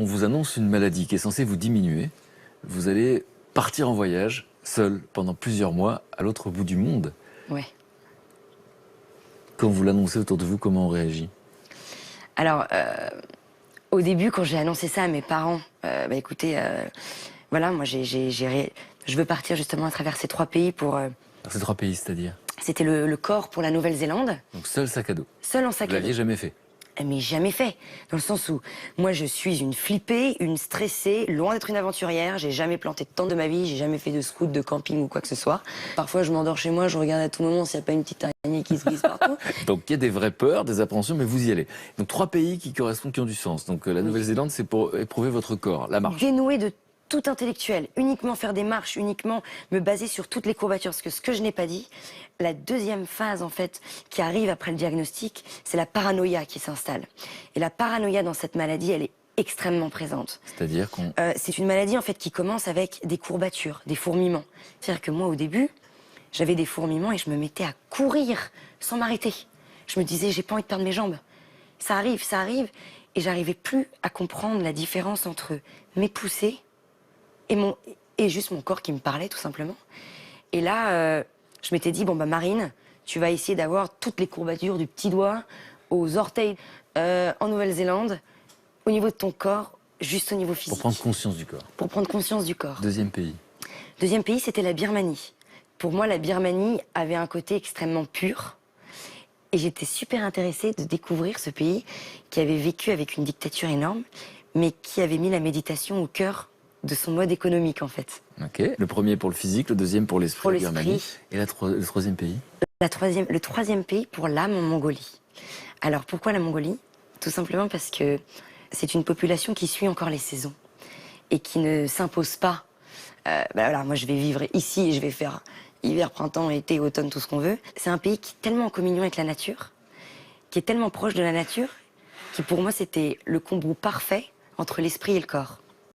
qu'on vous annonce une maladie qui est censée vous diminuer, vous allez partir en voyage, seul, pendant plusieurs mois, à l'autre bout du monde. Ouais. Quand vous l'annoncez autour de vous, comment on réagit? Alors, au début, quand j'ai annoncé ça à mes parents, écoutez, voilà, moi, je veux partir justement à travers ces 3 pays pour... Ces 3 pays, c'est-à-dire? C'était le corps pour la Nouvelle-Zélande. Donc seul sac à dos. Seul en sac Vous à dos. l'aviez jamais fait? Mais jamais fait. Dans le sens où, moi, je suis une flippée, une stressée, loin d'être une aventurière. J'ai jamais planté de tente de ma vie, j'ai jamais fait de scout, de camping ou quoi que ce soit. Parfois, je m'endors chez moi, je regarde à tout moment s'il n'y a pas une petite araignée qui se glisse partout. Donc il y a des vraies peurs, des appréhensions, mais vous y allez. Donc 3 pays qui correspondent, qui ont du sens. Donc la Nouvelle-Zélande, c'est pour éprouver votre corps, la marche. Dénoué de tout intellectuel, uniquement faire des marches, uniquement me baser sur toutes les courbatures. Parce que ce que je n'ai pas dit, la deuxième phase, en fait, qui arrive après le diagnostic, c'est la paranoïa qui s'installe. Et la paranoïa dans cette maladie, elle est extrêmement présente. C'est-à-dire qu'on... c'est une maladie, en fait, qui commence avec des courbatures, des fourmillements. C'est-à-dire que moi, au début, j'avais des fourmillements et je me mettais à courir sans m'arrêter. Je me disais, j'ai pas envie de perdre mes jambes. Ça arrive, et j'arrivais plus à comprendre la différence entre mes poussées et juste mon corps qui me parlait, tout simplement. Et là, je m'étais dit, bon, Marine, tu vas essayer d'avoir toutes les courbatures du petit doigt aux orteils en Nouvelle-Zélande, au niveau de ton corps, juste au niveau physique. Pour prendre conscience du corps. Pour prendre conscience du corps. Deuxième pays. Deuxième pays, c'était la Birmanie. Pour moi, la Birmanie avait un côté extrêmement pur. Et j'étais super intéressée de découvrir ce pays qui avait vécu avec une dictature énorme, mais qui avait mis la méditation au cœur de son mode économique, en fait. Ok. Le premier pour le physique, le deuxième pour l'esprit, Pour la l'esprit. Birmanie. Et le troisième pays? Le troisième pays pour l'âme, en Mongolie. Alors, pourquoi la Mongolie? Tout simplement parce que c'est une population qui suit encore les saisons et qui ne s'impose pas. Voilà, moi, je vais vivre ici et je vais faire hiver, printemps, été, automne, tout ce qu'on veut. C'est un pays qui est tellement en communion avec la nature, qui est tellement proche de la nature, qui pour moi, c'était le combo parfait entre l'esprit et le corps.